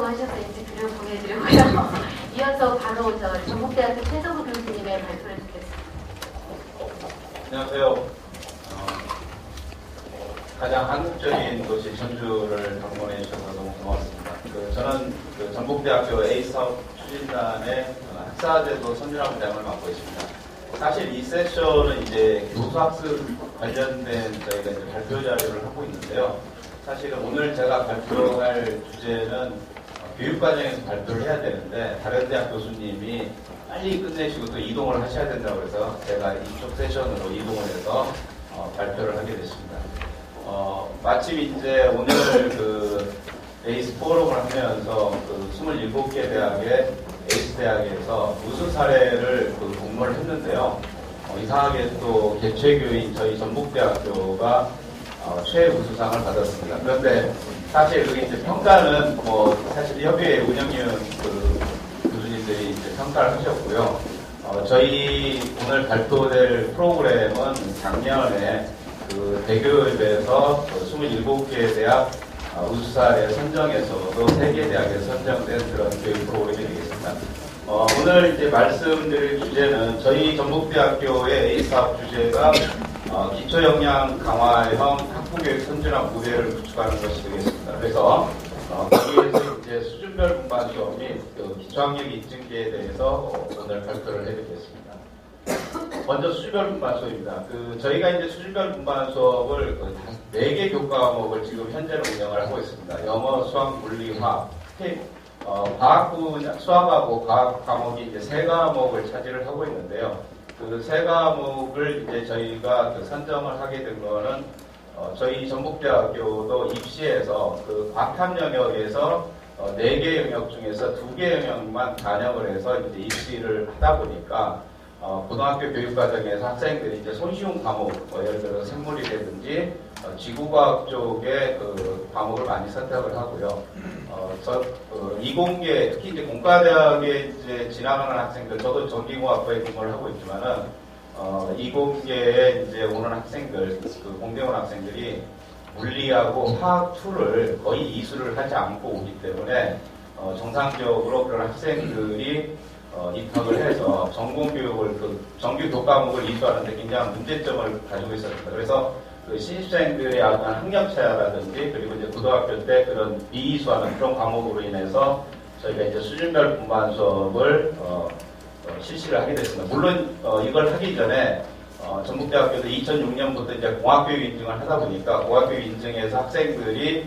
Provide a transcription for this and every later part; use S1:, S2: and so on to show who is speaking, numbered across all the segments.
S1: 하셔서 이제 글을 보내드리고요. 이어서 바로 전북대학교 최성우 교수님의 발표를 듣겠습니다.
S2: 안녕하세요. 가장 한국적인 도시 전주를 방문해 주셔서 너무 고맙습니다. 저는 전북대학교 A사업 추진단의 학사제도 선진화부장을 맡고 있습니다. 사실 이 세션은 이제 교수학습 관련된 저희가 이제 발표 자료를 하고 있는데요. 사실은 오늘 제가 발표할 주제는 교육과정에서 발표를 해야 되는데 다른 대학 교수님이 빨리 끝내시고 또 이동을 하셔야 된다고 해서 제가 이쪽 세션으로 이동을 해서 발표를 하게 됐습니다. 마침 이제 오늘 에이스 포럼을 하면서 27개 대학의 에이스 대학에서 우수 사례를 공모를 했는데요. 이상하게 또 개최교인 저희 전북대학교가 최우수상을 받았습니다. 그런데 사실 그게 이제 평가는 사실 협의회 운영위원 교수님들이 이제 평가를 하셨고요. 저희 오늘 발표될 프로그램은 작년에 대교협에서 27개 대학 우수사례 선정에서도 3개 대학에 선정된 그런 교육 프로그램이 되겠습니다. 오늘 이제 말씀드릴 주제는 저희 전북대학교의 A사업 주제가 기초역량 강화형 학부교육 선진화 모델을 구축하는 것이 되겠습니다. 그래서 거기에서 이제 수준별 분반 수업 및 기초학력 인증제에 대해서 오늘 발표를 해드리겠습니다. 먼저 수준별 분반 수업입니다. 저희가 이제 수준별 분반 수업을 4개 교과 과목을 지금 현재로 운영을 하고 있습니다. 영어, 수학, 물리, 화학. 과학 분야, 수학하고 과학 과목이 이제 3과목을 차지를 하고 있는데요. 3과목을 이제 저희가 선정을 하게 된 거는 저희 전북대학교도 입시에서 과탐 영역에서 4개 영역 중에서 2개 영역만 반영을 해서 이제 입시를 하다 보니까 고등학교 교육과정에서 학생들이 이제 손쉬운 과목, 예를 들어서 생물이라든지 지구과학 쪽의 과목을 많이 선택을 하고요. 이공계, 특히 이제 공과대학에 이제 진학하는 학생들, 저도 전기공학부에 근무를 하고 있지만은, 이공계에 이제 오는 학생들, 공대원 학생들이 물리하고 화학 2를 거의 이수를 하지 않고 오기 때문에, 정상적으로 그런 학생들이 입학을 해서 전공교육을 정규 교과목을 이수하는데 굉장한 문제점을 가지고 있었습니다. 그래서 신입생들의 어떤 학력차라든지 그리고 이제 고등학교 때 그런 비이수하는 그런 과목으로 인해서 저희가 이제 수준별 분반 수업을 실시를 하게 됐습니다. 물론 이걸 하기 전에 전북대학교도 2006년부터 이제 공학교육 인증을 하다 보니까 공학교육 인증에서 학생들이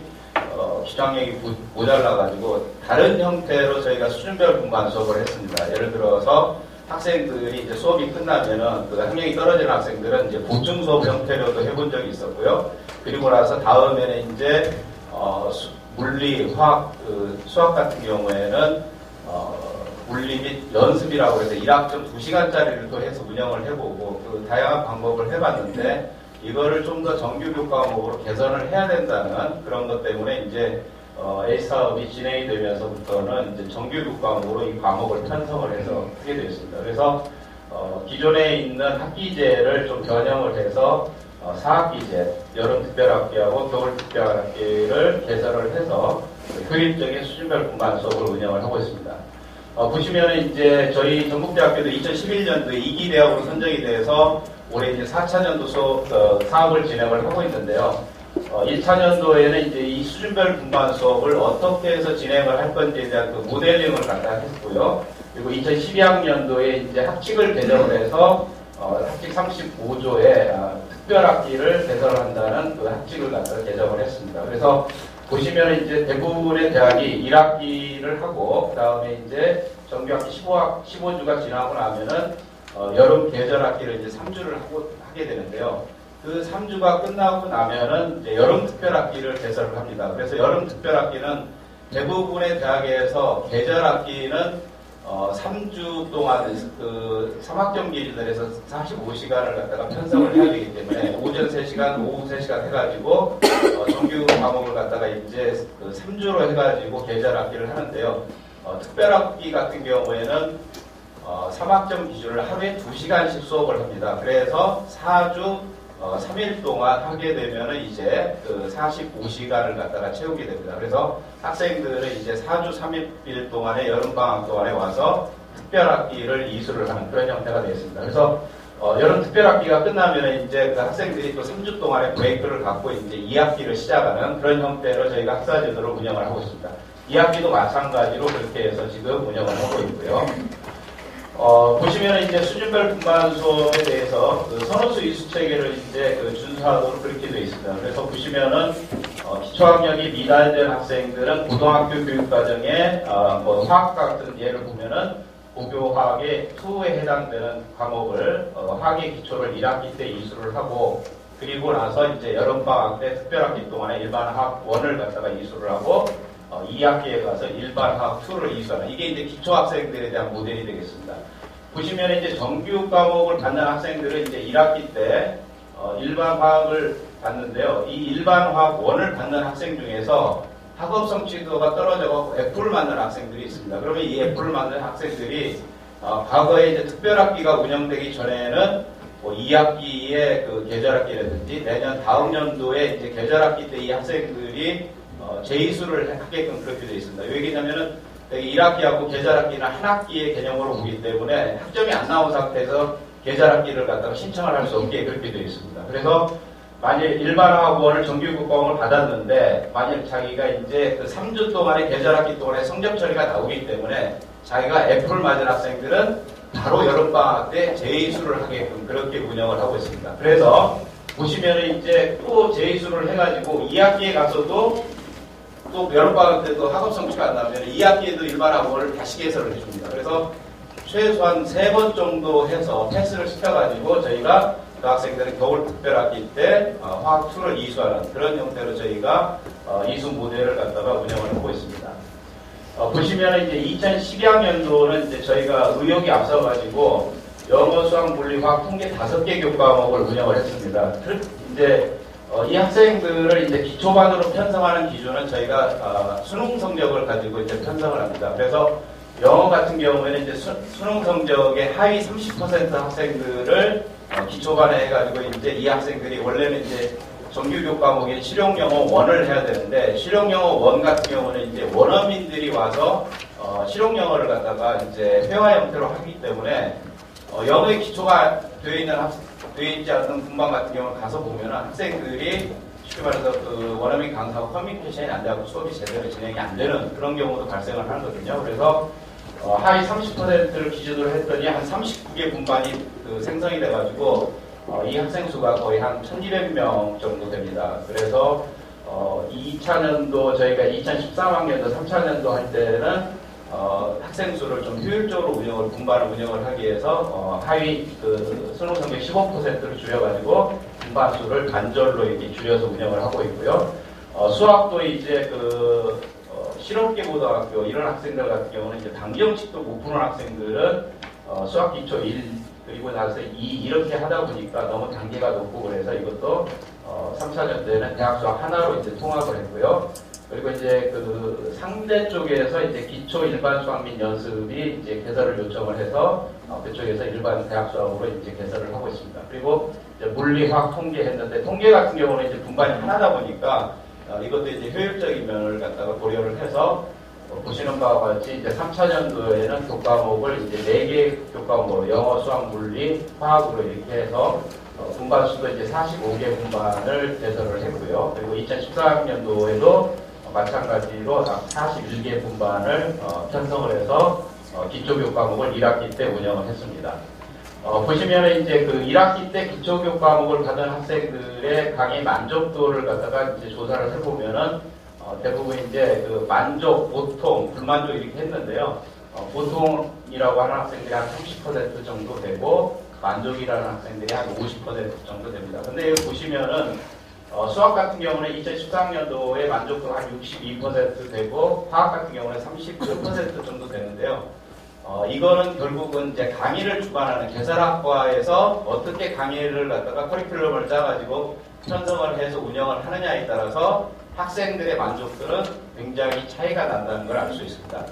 S2: 기초학력이 모자라가지고 다른 형태로 저희가 수준별 분반 수업을 했습니다. 예를 들어서 학생들이 이제 수업이 끝나면은 학력이 떨어지는 학생들은 이제 보충 수업 형태로도 해본 적이 있었고요. 그리고 나서 다음에는 이제 물리, 화학, 수학 같은 경우에는 물리 및 연습이라고 해서 1학점 2시간짜리를 또 해서 운영을 해보고 다양한 방법을 해봤는데 이거를 좀 더 정규 교과목으로 개선을 해야 된다는 그런 것 때문에 이제 A사업이 진행이 되면서부터는 이제 정규 교과목으로 이 과목을 편성을 해서 하게 되었습니다. 그래서 기존에 있는 학기제를 좀 변형을 해서 4학기제, 여름 특별학기하고 겨울 특별학기를 개설을 해서 효율적인 수준별 분반 수업을 운영을 하고 있습니다. 보시면은 이제 저희 전북대학교도 2011년도에 2기 대학으로 선정이 돼서 올해 이제 4차년도 사업을 진행을 하고 있는데요. 1차년도에는 이제 이 수준별 분반 수업을 어떻게 해서 진행을 할 건지에 대한 모델링을 갖다 했고요. 그리고 2012학년도에 이제 학칙을 개정을 해서 학칙 35조에 특별학기를 개설한다는 학칙을 갖다 개정을 했습니다. 그래서 보시면 이제 대부분의 대학이 1학기를 하고 그다음에 이제 정규학기 15주가 지나고 나면은 여름 계절학기를 이제 3주를 하게 되는데요. 그 3주가 끝나고 나면은 이제 여름 특별학기를 개설을 합니다. 그래서 여름 특별학기는 대부분의 대학에서 계절학기는 3주 동안 3학점 기준으로 45시간을 갖다가 편성을 해야 되기 때문에 오전 3시간, 오후 3시간 해가지고 정규 과목을 갖다가 이제 3주로 해가지고 계절학기를 하는데요. 특별학기 같은 경우에는 3학점 기준으로 하루에 2시간씩 수업을 합니다. 그래서 4주 3일 동안 하게 되면은 이제 그 45시간을 갖다가 채우게 됩니다. 그래서 학생들은 이제 4주 3일 동안의 여름방학 동안에 와서 특별학기를 이수를 하는 그런 형태가 되겠습니다. 그래서 여름 특별학기가 끝나면 이제 그 학생들이 또 3주 동안의 브레이크를 갖고 이제 2학기를 시작하는 그런 형태로 저희가 학사제도를 운영을 하고 있습니다. 2학기도 마찬가지로 그렇게 해서 지금 운영을 하고 있고요. 보시면 이제 수준별 분반 수업에 대해서 그 선호수 이수 체계를 이제 그 준수하도록 그렇게 되어 있습니다. 그래서 보시면은 기초학력이 미달된 학생들은 고등학교 교육과정에 뭐 화학 같은 예를 보면은 고교화학의 2에 해당되는 과목을 화학의 기초를 1학기 때 이수를 하고 그리고 나서 이제 여름방학 때 특별학기 동안에 일반화학 1을 갖다가 이수를 하고 2학기에 가서 일반화학 2를 이수하는 이게 이제 기초학생들에 대한 모델이 되겠습니다. 보시면 이제 정규 과목을 받는 학생들은 이제 1학기 때 일반화학을 받는데요. 이 일반화학 1을 받는 학생 중에서 학업 성취도가 떨어져서 F를 맞는 학생들이 있습니다. 그러면 이 F를 맞는 학생들이 과거에 이제 특별학기가 운영되기 전에는 뭐 2학기에 그 계절학기라든지 내년 다음 연도에 이제 계절학기 때 이 학생들이 재이수를 하게끔 그렇게 되어 있습니다. 왜냐면은 1학기하고 계절학기는 한 학기의 개념으로 오기 때문에 학점이 안 나온 상태에서 계절학기를 갖다가 신청을 할 수 없게 그렇게 되어 있습니다. 그래서 만일 일반화학원을 정규국과목을 받았는데 만일 자기가 이제 그 3주 동안의 계절학기 동안에 성적 처리가 나오기 때문에 자기가 F를 맞은 학생들은 바로 여름방학 때 재이수를 하게끔 그렇게 운영을 하고 있습니다. 그래서 보시면은 이제 또 재이수를 해가지고 2학기에 가서도 또 여름방학 때도 학업 성취가 안 나오면 2학기에도 일반학원을 다시 개설을 해줍니다. 그래서 최소한 3번 정도 해서 패스를 시켜가지고 저희가 그 학생들은 겨울 특별학기 때 화학 2를 이수하는 그런 형태로 저희가 이수 모델을 갖다가 운영을 하고 있습니다. 보시면 이제 2012학년도는 이제 저희가 의욕이 앞서가지고 영어, 수학, 물리, 화학, 통계 5개 교과목을 운영을 했습니다. 이제 이 학생들을 이제 기초반으로 편성하는 기준은 저희가 수능 성적을 가지고 이제 편성을 합니다. 그래서 영어 같은 경우에는 이제 수능 성적의 하위 30% 학생들을 기초반에 해가지고 이제 이 학생들이 원래는 이제 정규교 과목인 실용영어 1을 해야 되는데 실용영어 1 같은 경우는 이제 원어민들이 와서 실용영어를 갖다가 이제 회화 형태로 하기 때문에 영어의 기초가 되어 있지 않는 분반 같은 경우는 가서 보면 학생들이 쉽게 말해서 그 원어민 강사하고 커뮤니케이션이 안 되고 수업이 제대로 진행이 안 되는 그런 경우도 발생을 하거든요. 그래서 하위 30%를 기준으로 했더니 한 39개 분반이 그 생성이 돼가지고 이 학생 수가 거의 한 1200명 정도 됩니다. 그래서 2차년도 저희가 2013학년도 3차년도 할 때는 학생 수를 좀 효율적으로 분반을 운영을 하기 위해서 하위 그 수능 성적 15%를 줄여가지고 분반 수를 반절로 이렇게 줄여서 운영을 하고 있고요. 수학도 이제 그 실업계 고등학교 이런 학생들 같은 경우는 이제 단기형식도 못 푸는 학생들은 수학 기초 1 그리고 나서 2 이렇게 하다 보니까 너무 단계가 높고 그래서 이것도 3차년 때는 대학 수학 하나로 이제 통합을 했고요. 그리고 이제 그 상대 쪽에서 이제 기초 일반 수학 및 연습이 이제 개설을 요청을 해서 그쪽에서 일반 대학 수학으로 이제 개설을 하고 있습니다. 그리고 이제 물리, 화학, 통계 했는데 통계 같은 경우는 이제 분반이 하나다 보니까 이것도 이제 효율적인 면을 갖다가 고려를 해서 보시는 바와 같이 이제 3차년도에는 교과목을 이제 4개 교과목으로 영어, 수학, 물리, 화학으로 이렇게 해서 분반 수도 이제 45개 분반을 개설을 했고요. 그리고 2014학년도에도 마찬가지로 41개 분반을 편성을 해서 기초교과목을 1학기 때 운영을 했습니다. 보시면 이제 그 1학기 때 기초교과목을 받은 학생들의 강의 만족도를 갖다가 이제 조사를 해보면은 대부분 이제 그 만족, 보통, 불만족 이렇게 했는데요. 보통이라고 하는 학생들이 한 30% 정도 되고 만족이라는 학생들이 한 50% 정도 됩니다. 근데 여기 보시면은 수학 같은 경우는 2014학년도에 만족도가 한 62% 되고 화학 같은 경우는 30% 정도 되는데요. 이거는 결국은 이제 강의를 주관하는 개설학과에서 어떻게 강의를 갖다가 커리큘럼을 짜가지고 편성을 해서 운영을 하느냐에 따라서 학생들의 만족도는 굉장히 차이가 난다는 걸 알 수 있습니다.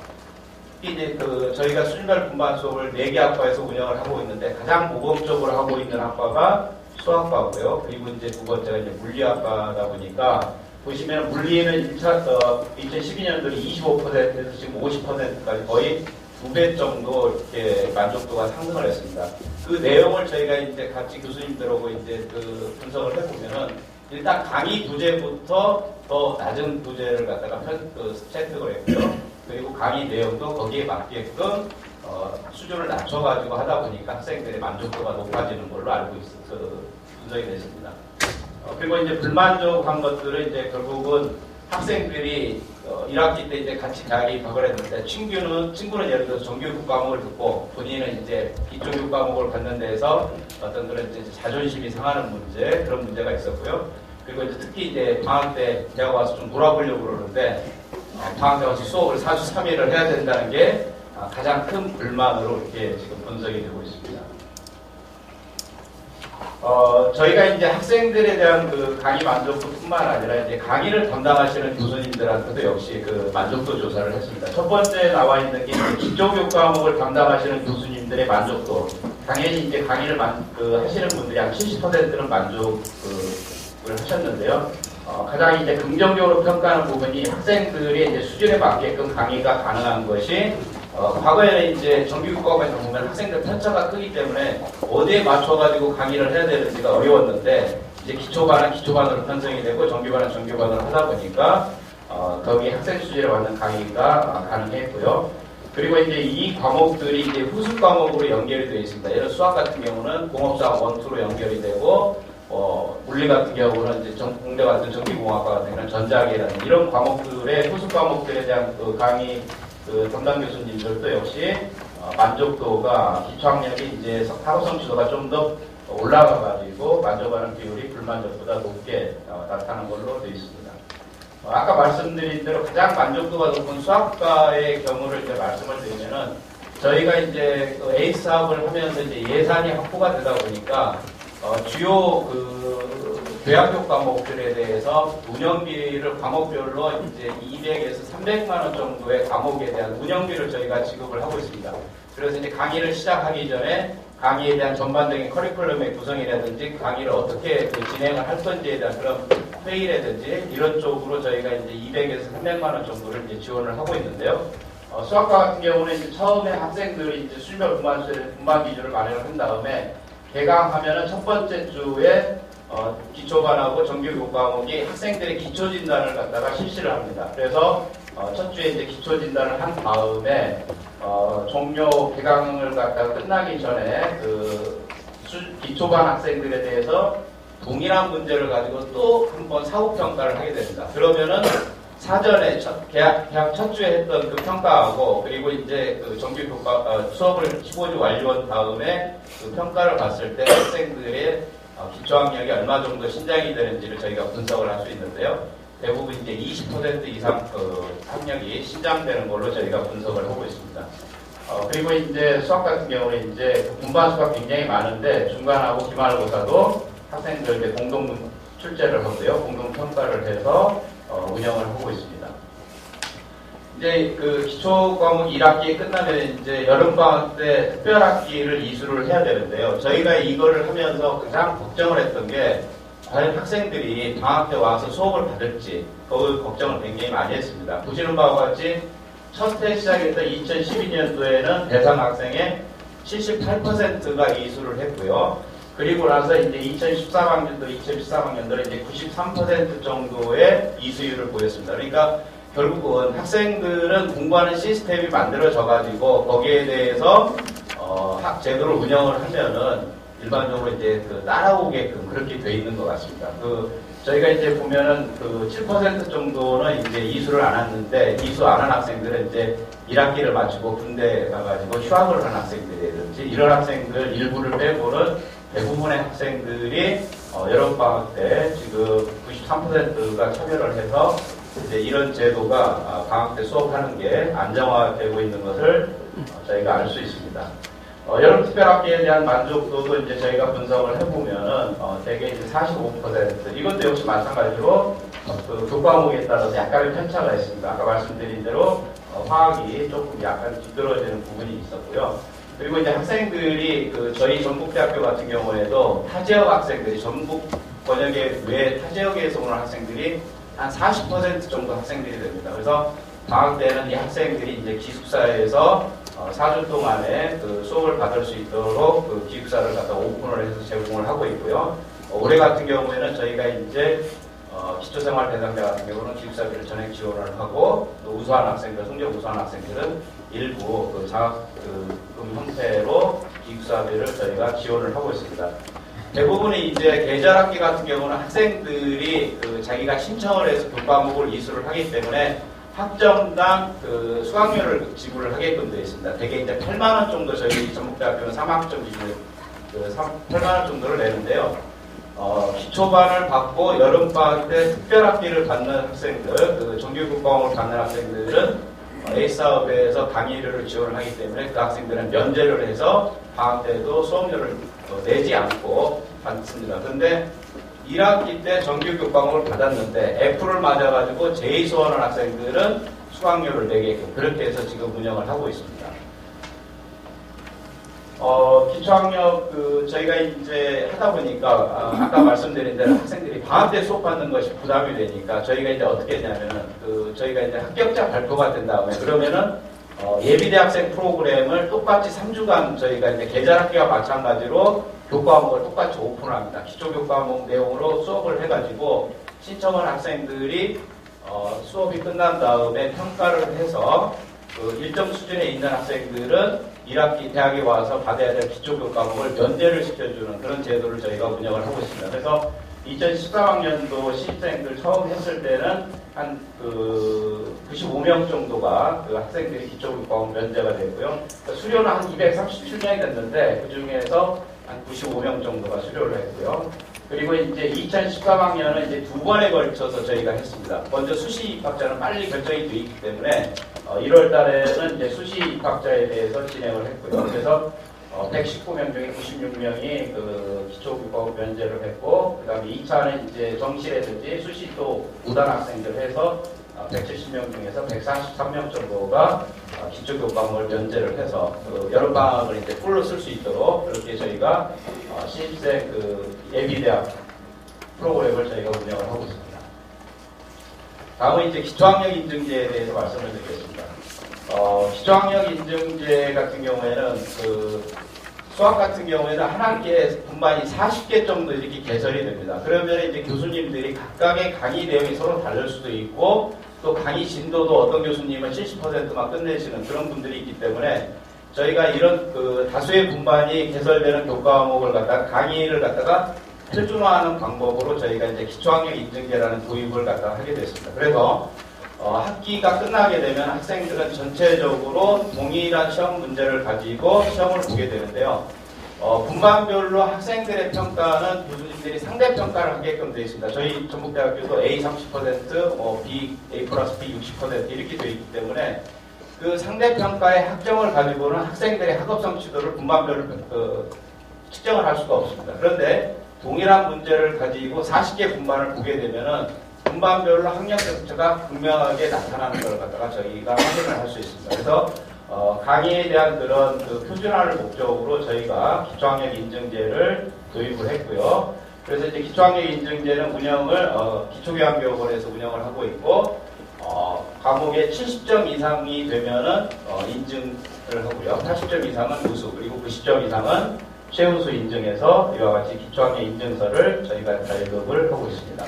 S2: 이제 그 저희가 수준별 분반 수업을 4개 학과에서 운영을 하고 있는데 가장 모범적으로 하고 있는 학과가 수학과고요. 그리고 이제 두 번째가 이제 물리학과다 보니까 보시면 물리는 2012년도에 25%에서 지금 50%까지 거의 2배 정도 이렇게 만족도가 상승을 했습니다. 그 내용을 저희가 이제 같이 교수님들하고 이제 그 분석을 해보면은 일단 강의 부재부터 더 낮은 부재를 갖다가 채택을 했고요. 그리고 강의 내용도 거기에 맞게끔 수준을 낮춰가지고 하다 보니까 학생들의 만족도가 높아지는 걸로 알고 있어서 분석이 됐습니다. 그리고 이제 불만족한 것들은 이제 결국은 학생들이 1학기 때 이제 같이 대학입학을 했는데 친구는 예를 들어서 정규교육 과목을 듣고 본인은 이제 기초교육 과목을 받는 데에서 어떤 그런 이제 자존심이 상하는 문제, 그런 문제가 있었고요. 그리고 이제 특히 이제 방학 때 대학 와서 좀 놀아보려고 그러는데 방학 때 와서 수업을 4주 3일을 해야 된다는 게 가장 큰 불만으로 이렇게 지금 분석이 되고 있습니다. 저희가 이제 학생들에 대한 그 강의 만족도뿐만 아니라 이제 강의를 담당하시는 교수님들한테도 역시 그 만족도 조사를 했습니다. 첫 번째 나와 있는 게 기초교육 과목을 담당하시는 교수님들의 만족도. 당연히 이제 강의를 하시는 분들이 한 70%는 만족을 하셨는데요. 가장 이제 긍정적으로 평가하는 부분이 학생들의 이제 수준에 맞게끔 강의가 가능한 것이 과거에는 이제 정규교육 과목에서 보면 학생들 편차가 크기 때문에 어디에 맞춰가지고 강의를 해야 되는지가 어려웠는데 이제 기초반으로 편성이 되고 정규반은 정규반으로 하다 보니까 거기 학생 수준에 맞는 강의가 가능했고요. 그리고 이제 이 과목들이 이제 후속 과목으로 연결이 되어 있습니다. 예를 들어 수학 같은 경우는 공업사 1, 2로 연결이 되고 물리 같은 경우는 이제 공대 같은 전기공학과 같은 경우는 전자계라는 이런 과목들의 후속 과목들에 대한 그 강의 담당 교수님들도 역시 만족도가 기초학력이 이제 학업 성취도가 좀 더 올라가가지고 만족하는 비율이 불만족보다 높게 나타나는 걸로 되어 있습니다. 아까 말씀드린 대로 가장 만족도가 높은 수학과의 경우를 이제 말씀을 드리면은 저희가 이제 에이스 사업을 하면서 이제 예산이 확보가 되다 보니까 주요 교양교 과목들에 대해서 운영비를 과목별로 이제 200에서 300만 원 정도의 과목에 대한 운영비를 저희가 지급을 하고 있습니다. 그래서 이제 강의를 시작하기 전에 강의에 대한 전반적인 커리큘럼의 구성이라든지 강의를 어떻게 진행을 할 건지에 대한 그런 회의라든지 이런 쪽으로 저희가 이제 200에서 300만 원 정도를 이제 지원을 하고 있는데요. 수학과 같은 경우는 이제 처음에 학생들이 이제 수별 분반 기준을 마련을 한 다음에 개강하면은 첫 번째 주에 기초반하고 정규교육 과목이 학생들의 기초 진단을 갖다가 실시를 합니다. 그래서 첫 주에 이제 기초 진단을 한 다음에 종료 개강을 갖다가 끝나기 전에 기초반 학생들에 대해서 동일한 문제를 가지고 또 한 번 사후 평가를 하게 됩니다. 그러면은 사전에 개학 첫 주에 했던 그 평가하고 그리고 이제 그 정규교육 수업을 15주 완료한 다음에 그 평가를 봤을 때 학생들의 기초학력이 얼마 정도 신장이 되는지를 저희가 분석을 할 수 있는데요. 대부분 이제 20% 이상 학력이 신장되는 걸로 저희가 분석을 하고 있습니다. 그리고 이제 수학 같은 경우는 이제 분반 수학 굉장히 많은데 중간하고 기말고사도 학생들 이제 공동 출제를 하고요. 공동 평가를 해서 운영을 하고 있습니다. 이제 그 기초 과목 1학기 끝나면 이제 여름방학 때 특별학기를 이수를 해야 되는데요. 저희가 이거를 하면서 가장 걱정을 했던 게 과연 학생들이 방학 때 와서 수업을 받을지 그 걱정을 굉장히 많이 했습니다. 보시는 바와 같이 첫 해 시작했던 2012년도에는 대상 학생의 78%가 이수를 했고요. 그리고 나서 이제 2013학년도, 2013학년도는 이제 93% 정도의 이수율을 보였습니다. 그러니까 결국은 학생들은 공부하는 시스템이 만들어져가지고 거기에 대해서 학 제도를 운영을 하면은 일반적으로 이제 따라오게끔 그렇게 돼 있는 것 같습니다. 저희가 이제 보면은 7% 정도는 이제 이수를 안 했는데 이수 안 한 학생들은 이제 1학기를 마치고 군대 가가지고 휴학을 한 학생들이라든지 이런 학생들 일부를 빼고는 대부분의 학생들이 여름방학 때 지금 93%가 참여를 해서 이제 이런 제도가 방학 때 수업하는 게 안정화되고 있는 것을 저희가 알 수 있습니다. 여름 특별학기에 대한 만족도도 이제 저희가 분석을 해보면은 대개 이제 45%. 이것도 역시 마찬가지로 교과목에 따라서 약간의 편차가 있습니다. 아까 말씀드린 대로 화학이 조금 약간 뒤떨어지는 부분이 있었고요. 그리고 이제 학생들이 저희 전북대학교 같은 경우에도 타 지역 학생들이 전북 번역에 외 타 지역에서 오는 학생들이 한 40% 정도 학생들이 됩니다. 그래서 방학 때는 이 학생들이 이제 기숙사에서 4주 동안에 수업을 받을 수 있도록 기숙사를 갖다 오픈을 해서 제공을 하고 있고요. 올해 같은 경우에는 저희가 이제 기초생활 대상자 같은 경우는 기숙사비를 전액 지원을 하고 또 우수한 학생들, 성적 우수한 학생들은 일부 장학금 형태로 기숙사비를 저희가 지원을 하고 있습니다. 대부분이 이제 계절학기 같은 경우는 학생들이 자기가 신청을 해서 교과목을 이수를 하기 때문에 학점당 수강료를 지불을 하게끔 되어 있습니다. 대개 이제 8만 원 정도 저희 전북대학교는 3학점 기준에 8만 원 정도를 내는데요. 기초반을 받고 여름방학 때 특별학기를 받는 학생들, 정규교과목을 받는 학생들은 A사업에서 강의료를 지원을 하기 때문에 그 학생들은 면제를 해서 방학 때도 수업료를 내지 않고 받습니다. 그런데 1학기 때 정규교과목을 받았는데 F를 맞아가지고 제2수험하는 학생들은 수강료를 내게끔 그렇게 해서 지금 운영을 하고 있습니다. 기초학력 저희가 이제 하다 보니까 아까 말씀드린 대로 학생들이 방학 때 수업받는 것이 부담이 되니까 저희가 이제 어떻게 했냐면은 저희가 이제 합격자 발표가 된 다음에 그러면은 예비대학생 프로그램을 똑같이 3주간 저희가 이제 계절학기와 마찬가지로 교과목을 똑같이 오픈합니다. 기초교과목 내용으로 수업을 해가지고 신청한 학생들이 수업이 끝난 다음에 평가를 해서 일정 수준에 있는 학생들은 1학기 대학에 와서 받아야 될 기초교과목을 면제를 시켜주는 그런 제도를 저희가 운영을 하고 있습니다. 그래서 2013학년도 신입생들 처음 했을 때는 한 95명 정도가 학생들이 기초교과목 면제가 되고요. 수료는 한 237명이 됐는데 그 중에서 한 95명 정도가 수료를 했고요. 그리고 이제 2013학년은 이제 두 번에 걸쳐서 저희가 했습니다. 먼저 수시 입학자는 빨리 결정이 되어 있기 때문에 1월 달에는 이제 수시 입학자에 대해서 진행을 했고요. 그래서 119명 중에 96명이 기초교과목 면제를 했고, 그 다음에 2차는 이제 정시라든지 수시 또 우단 학생들 해서 170명 중에서 143명 정도가 기초교과목을 면제를 해서 여름방학을 이제 풀로 쓸 수 있도록 그렇게 저희가 신입생 예비대학 프로그램을 저희가 운영을 하고 있습니다. 다음은 이제 기초학력 인증제에 대해서 말씀을 드리겠습니다. 기초학력 인증제 같은 경우에는 수학 같은 경우에는 한 학기에 분반이 40개 정도 이렇게 개설이 됩니다. 그러면 이제 교수님들이 각각의 강의 내용이 서로 다를 수도 있고 또 강의 진도도 어떤 교수님은 70%만 끝내시는 그런 분들이 있기 때문에 저희가 이런 다수의 분반이 개설되는 교과목을 갖다가 강의를 갖다가 표준화하는 방법으로 저희가 이제 기초학력 인증제라는 도입을 갖다가 하게 됐습니다. 그래서 학기가 끝나게 되면 학생들은 전체적으로 동일한 시험 문제를 가지고 시험을 보게 되는데요. 분반별로 학생들의 평가는 교수님들이 상대평가를 하게끔 되어 있습니다. 저희 전북대학교도 A 30%, B, A 플러스 B 60% 이렇게 되어 있기 때문에 그 상대평가의 학점을 가지고는 학생들의 학업 성취도를 분반별로 측정을 할 수가 없습니다. 그런데 동일한 문제를 가지고 40개 분반을 보게 되면은 분반별로 학력 격차가 분명하게 나타나는 걸 갖다가 저희가 확인을 할 수 있습니다. 그래서 강의에 대한 그런 표준화를 목적으로 저희가 기초학력 인증제를 도입을 했고요. 그래서 이제 기초학력 인증제는 운영을 기초교양교육원에서 운영을 하고 있고 과목에 70점 이상이 되면은 인증을 하고요. 80점 이상은 우수, 그리고 90점 이상은 최우수 인증해서 이와 같이 기초학력 인증서를 저희가 발급을 하고 있습니다.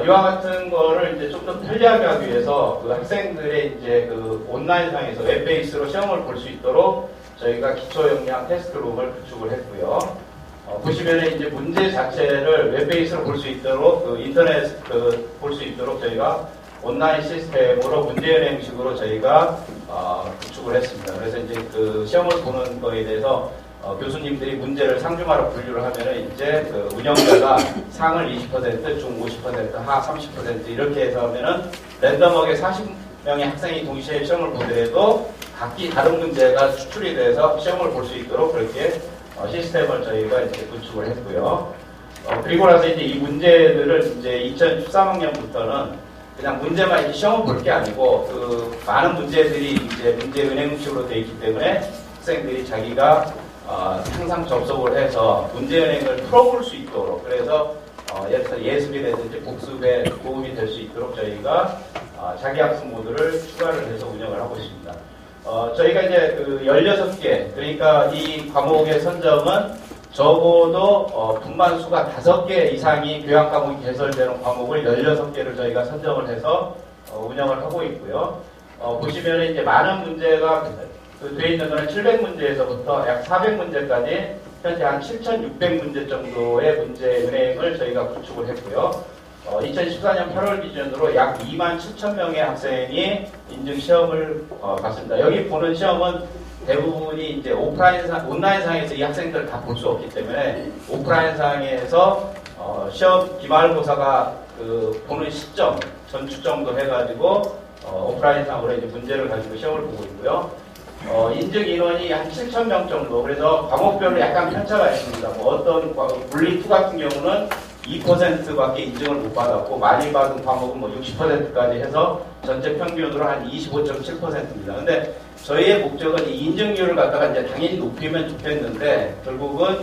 S2: 이와 같은 거를 이제 좀 더 편리하게 하기 위해서 학생들의 이제 온라인상에서 웹베이스로 시험을 볼 수 있도록 저희가 기초 역량 테스트룸을 구축을 했고요. 보시면은 이제 문제 자체를 웹베이스로 볼 수 있도록 인터넷 볼 수 있도록 저희가 온라인 시스템으로 문제연행 형식으로 저희가 구축을 했습니다. 그래서 이제 시험을 보는 거에 대해서 교수님들이 문제를 상중하로 분류를 하면은 이제 운영자가 상을 20%, 중 50%, 하 30% 이렇게 해서 하면은 랜덤하게 40명의 학생이 동시에 시험을 보더라도 각기 다른 문제가 추출이 돼서 시험을 볼 수 있도록 그렇게 시스템을 저희가 이제 구축을 했고요. 그리고 나서 이제 이 문제들을 이제 2013학년부터는 그냥 문제만 이제 시험을 볼 게 아니고 많은 문제들이 이제 문제 은행식으로 되어 있기 때문에 학생들이 자기가 항상 접속을 해서 문제은행을 풀어볼 수 있도록, 그래서 예를 들어서 예습이라든지 복습에 도움이 될 수 있도록 저희가 자기학습 모드를 추가를 해서 운영을 하고 있습니다. 저희가 이제 그 16개, 그러니까 이 과목의 선정은 적어도 분반 수가 5개 이상이 교양 과목이 개설되는 과목을 16개를 저희가 선정을 해서 운영을 하고 있고요. 보시면 이제 많은 문제가 되어 있는 것은 700문제에서부터 약 400문제까지 현재 한 7,600문제 정도의 문제 은행을 저희가 구축을 했고요. 2014년 8월 기준으로 약 27,000명의 학생이 인증 시험을 봤습니다. 여기 보는 시험은 대부분이 이제 온라인상에서 이 학생들을 다 볼 수 없기 때문에 오프라인상에서 시험 기말고사가 그 보는 시점 전주 정도 해가지고 오프라인상으로 이제 문제를 가지고 시험을 보고 있고요. 인증 인원이 한 7,000명 정도. 그래서 과목별로 약간 편차가 있습니다. 뭐 어떤 물리 2 같은 경우는 2%밖에 인증을 못 받았고 많이 받은 과목은 뭐 60%까지 해서 전체 평균으로 한 25.7%입니다. 근데 저희의 목적은 이 인증률을 갖다가 이제 당연히 높이면 좋겠는데 결국은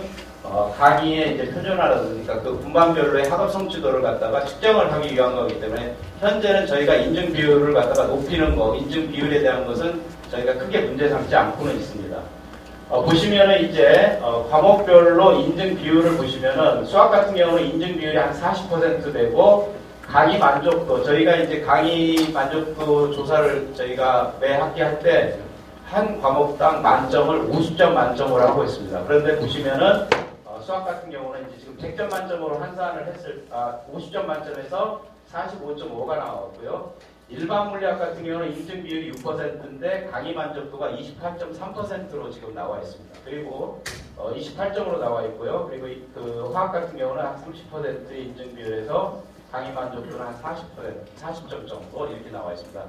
S2: 강의의 이제 표준화라든가 그 분반별로의 학업 성취도를 갖다가 측정을 하기 위한 거기 때문에 현재는 저희가 인증 비율을 갖다가 높이는 거, 인증 비율에 대한 것은 저희가 크게 문제 삼지 않고는 있습니다. 보시면은 이제 과목별로 인증 비율을 보시면은 수학 같은 경우는 인증 비율이 한 40% 되고 강의 만족도, 저희가 이제 강의 만족도 조사를 저희가 매 학기 할 때 한 과목당 만점을 50점 만점으로 하고 있습니다. 그런데 보시면은 수학 같은 경우는 이제 지금 100점 만점으로 환산을 50점 만점에서 45.5가 나왔고요. 일반 물리학 같은 경우는 인증 비율이 6%인데 강의 만족도가 28.3%로 지금 나와 있습니다. 그리고 28점으로 나와 있고요. 그리고 그 화학 같은 경우는 한 30% 인증 비율에서 강의 만족도는 한 40점 정도 이렇게 나와 있습니다.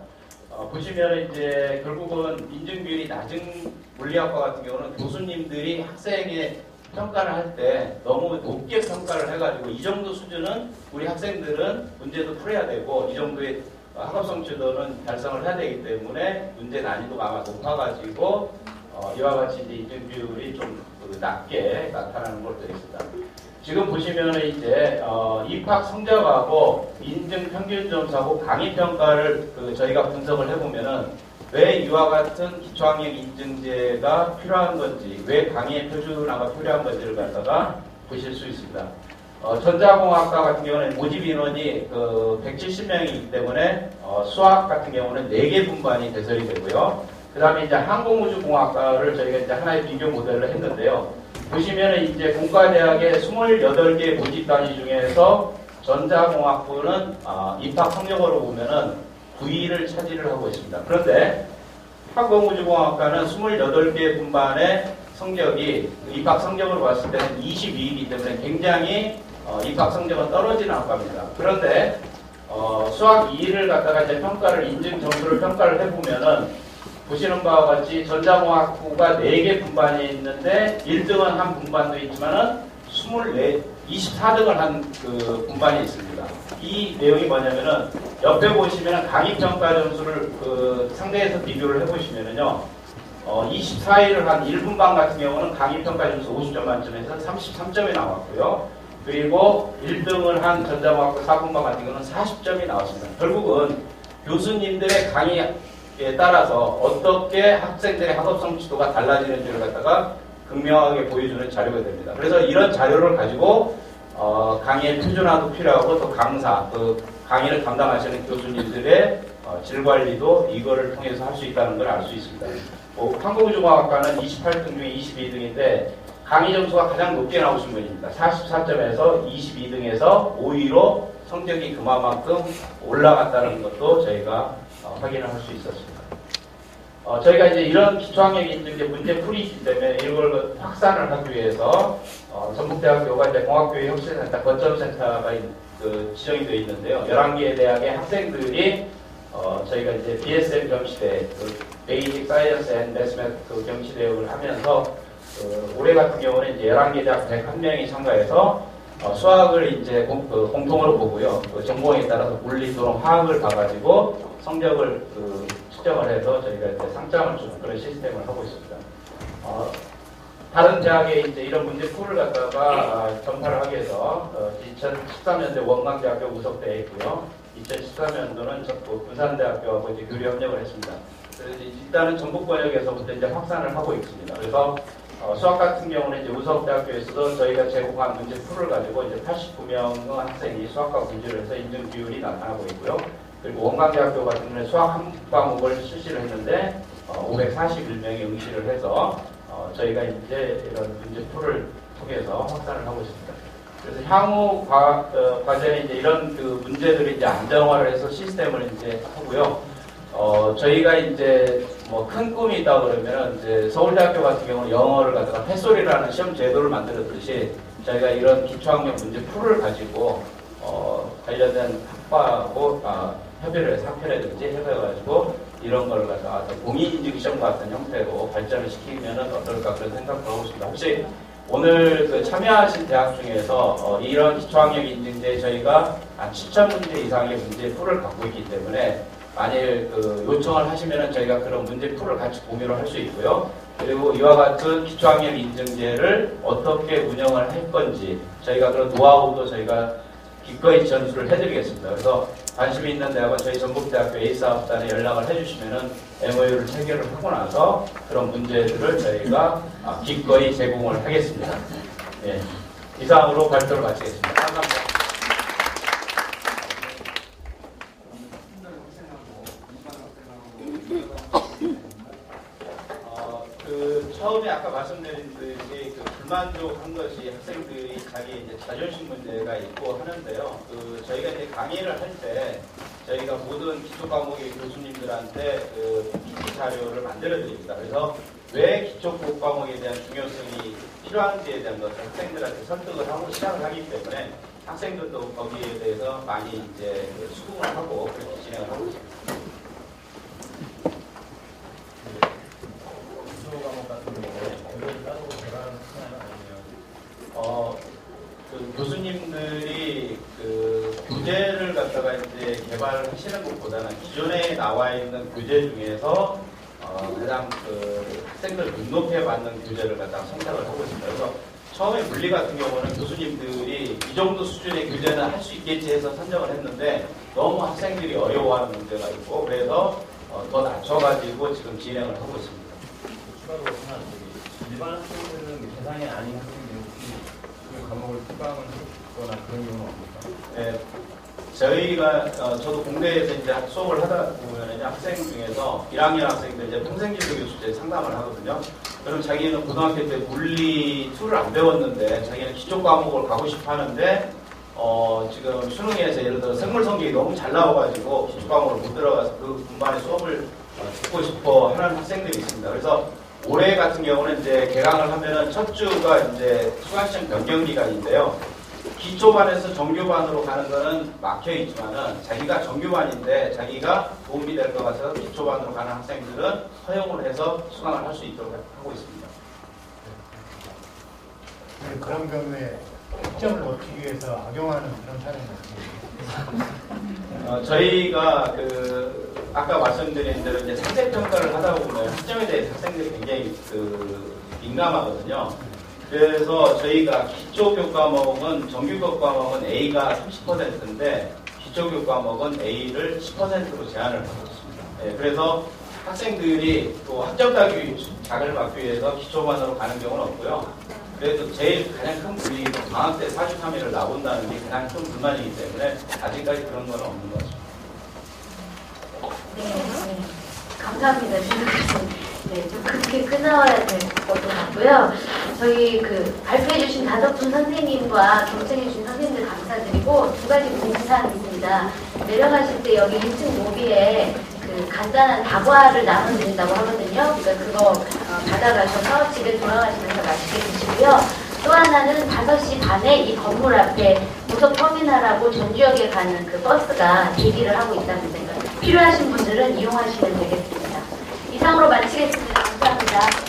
S2: 보시면 이제 결국은 인증 비율이 낮은 물리학과 같은 경우는 교수님들이 학생의 평가를 할 때 너무 높게 평가를 해가지고 이 정도 수준은 우리 학생들은 문제도 풀어야 되고 이 정도의 학업 성취도는 달성을 해야 되기 때문에 문제 난이도가 아마 높아가지고 이와 같이 이제 인증 비율이 좀 낮게 나타나는 걸로 되어 있습니다. 지금 보시면은 이제 입학 성적하고 인증 평균 점수하고 강의 평가를 저희가 분석을 해보면은 왜 이와 같은 기초학력 인증제가 필요한 건지, 왜 강의의 표준화가 필요한 건지를 갖다가 보실 수 있습니다. 전자공학과 같은 경우는 모집 인원이 170명이기 때문에 수학 같은 경우는 4개 분반이 개설이 되고요. 그 다음에 이제 항공우주공학과를 저희가 이제 하나의 비교 모델을 했는데요. 보시면은 이제 공과대학의 28개 모집 단위 중에서 전자공학부는 입학 성적으로 보면은 9위를 차지를 하고 있습니다. 그런데 항공우주공학과는 28개 분반의 성적이 입학 성적으로 봤을 때는 22위이기 때문에 굉장히 입학 성적은 떨어지는 학과입니다. 그런데 수학 2를 갖다가 이제 인증 점수를 평가를 해보면은 보시는 바와 같이 전자공학부가 4개 분반이 있는데 1등은 한 분반도 있지만은 24등을 한 그 분반이 있습니다. 이 내용이 뭐냐면은 옆에 보시면은 강의평가 점수를 상대에서 비교를 해보시면은요, 24위를 한 1분반 같은 경우는 강의평가 점수 50점 만점에서 33점이 나왔고요. 그리고 1등을 한 전자공학부 4분반 같은 경우는 40점이 나왔습니다. 결국은 교수님들의 강의에 따라서 어떻게 학생들의 학업 성취도가 달라지는지를 갖다가 극명하게 보여주는 자료가 됩니다. 그래서 이런 자료를 가지고 강의의 표준화도 필요하고 또 강의를 담당하시는 교수님들의 질관리도 이거를 통해서 할 수 있다는 걸 알 수 있습니다. 항공우주공학과는 28등 중에 22등인데 강의 점수가 가장 높게 나오신 분입니다. 44점에서 22등에서 5위로 성적이 그만큼 올라갔다는 것도 저희가 확인을 할 수 있었습니다. 저희가 이제 이런 기초학력 인증제 문제풀이이기 때문에 이걸 확산을 하기 위해서 전북대학교가 이제 공학교육 혁신센터 거점센터가 지정이 되어 있는데요. 11개의 대학의 학생들이 저희가 이제 BSM 경시대, 베이직 사이언스 앤 매스매트 경시대회를 하면서 올해 같은 경우는 이제 11개 대학 101명이 참가해서 수학을 이제 공통으로 보고요. 전공에 따라서 물리 또는 화학을 봐가지고 성적을 측정을 해서 저희가 이제 상장을 주는 그런 시스템을 하고 있습니다.
S3: 다른 대학에 이제 이런 문제 풀을 갖다가 전파를 하기 위해서 2013년도에 원광대학교 구속되어 있고요. 2014년도는 부산대학교하고 이제 교류 협력을 했습니다. 그래서 일단은 전북 권역에서부터 이제 확산을 하고 있습니다. 그래서 수학 같은 경우는 이제 우석대학교에서도 저희가 제공한 문제 풀을 가지고 이제 89명의 학생이 수학과 문제를 해서 인증 비율이 나타나고 있고요. 그리고 원광대학교 같은 경우는 수학 한 과목을 실시를 했는데 541명이 응시를 해서 저희가 이제 이런 문제 풀을 통해서 확산을 하고 있습니다. 그래서 향후 과제는 이제 이런 그 문제들을 이제 안정화를 해서 시스템을 이제 하고요. 저희가 이제 뭐 큰 꿈이 있다 그러면은 이제 서울대학교 같은 경우는 영어를 갖다가 패소리라는 시험 제도를 만들었듯이 저희가 이런 기초학력 문제 풀을 가지고 관련된 학과하고 협의를 해서 학회라든지 협의해가지고 이런 걸 갖다가 공인인증 시험 같은 형태로 발전을 시키면은 어떨까 그런 생각을 하고 있습니다. 혹시 오늘 그 참여하신 대학 중에서 이런 기초학력 인증제에 저희가 한 7,000문제 이상의 문제 풀을 갖고 있기 때문에 만일 그 요청을 하시면은 저희가 그런 문제 풀을 같이 공유를 할 수 있고요. 그리고 이와 같은 기초학력 인증제를 어떻게 운영을 할 건지 저희가 그런 노하우도 저희가 기꺼이 전수를 해드리겠습니다. 그래서 관심이 있는 대학은 저희 전북대학교 A사업단에 연락을 해주시면은 MOU를 체결을 하고 나서 그런 문제들을 저희가 기꺼이 제공을 하겠습니다. 예, 이상으로 발표를 마치겠습니다. 감사합니다. 처음에 아까 말씀드린 듯이 불만족한 것이 학생들이 자기 이제 자존심 문제가 있고 하는데요. 저희가 이제 강의를 할 때 저희가 모든 기초 과목의 교수님들한테 PT 자료를 만들어 드립니다. 그래서 왜 기초 과목에 대한 중요성이 필요한지에 대한 것을 학생들한테 설득을 하고 시작을 하기 때문에 학생들도 거기에 대해서 많이 이제 수긍을 하고 그렇게 진행을 하고 있습니다. 교수님들이 교재를 갖다가 이제 개발을 하시는 것보다는 기존에 나와 있는 교재 중에서 가장 학생들 눈높이에 맞는 교재를 갖다가 선택을 하고 있습니다. 그래서 처음에 물리 같은 경우는 교수님들이 이 정도 수준의 교재는 할 수 있겠지 해서 선정을 했는데 너무 학생들이 어려워하는 문제가 있고 그래서 더 낮춰가지고 지금 진행을 하고 있습니다.
S4: 추가로 하나 일반 학생들은 대상이 아닌 학생들이 그 과목을 특강을 했거나 그런 경우는 없습니까?
S2: 네, 저희가 저도 공대에서 이제 수업을 하다 보면 학생 중에서 1학년 학생들 이제 평생지도 교수제 상담을 하거든요. 그럼 자기는 고등학교 때 물리 2를 안 배웠는데 자기는 기초 과목을 가고 싶어 하는데 지금 수능에서 예를 들어 생물 성적이 너무 잘 나와가지고 기초 과목을 못 들어가서 그 분반의 수업을 듣고 싶어 하는 학생들이 있습니다. 그래서 올해 같은 경우는 이제 개강을 하면은 첫 주가 이제 수강시험 변경 기간인데요. 기초반에서 정규반으로 가는 거는 막혀 있지만은 자기가 정규반인데 자기가 도움이 될 것 같아서 기초반으로 가는 학생들은 허용을 해서 수강을 할 수 있도록 하고 있습니다.
S5: 네, 그런 경우에 학점을 높이기 위해서 악용하는 그런 사례는
S2: 저희가 아까 말씀드린 대로 이제 상세 평가를 하다 보면 학점에 대해서 학생들이 굉장히 민감하거든요. 그래서 저희가 기초교과목은 정규교과목은 A가 30%인데 기초교과목은 A를 10%로 제한을 하고 있습니다. 네, 그래서 학생들이 또 학점 자격을 받기 위해서 기초반으로 가는 경우는 없고요. 그래도 제일 가장 큰 불이익은 방학 때 43일을 나온다는 게 가장 큰 불만이기 때문에 아직까지 그런 건 없는 것 같습니다.
S1: 네, 감사합니다. 네, 좀 그렇게 끊어야 될 것도 같고요. 저희 발표해주신 5분 선생님과 경청해주신 선생님들 감사드리고 2가지 공지사항이 있습니다. 내려가실 때 여기 1층 로비에 간단한 다과를 나눠드린다고 하거든요. 그러니까 그거 받아가셔서 집에 돌아가시면서 맛있게 드시고요. 또 하나는 5시 반에 이 건물 앞에 고속터미널하고 전주역에 가는 그 버스가 대기를 하고 있답니다. 그러니까 필요하신 분들은 이용하시면 되겠습니다. 이상으로 마치겠습니다. 감사합니다.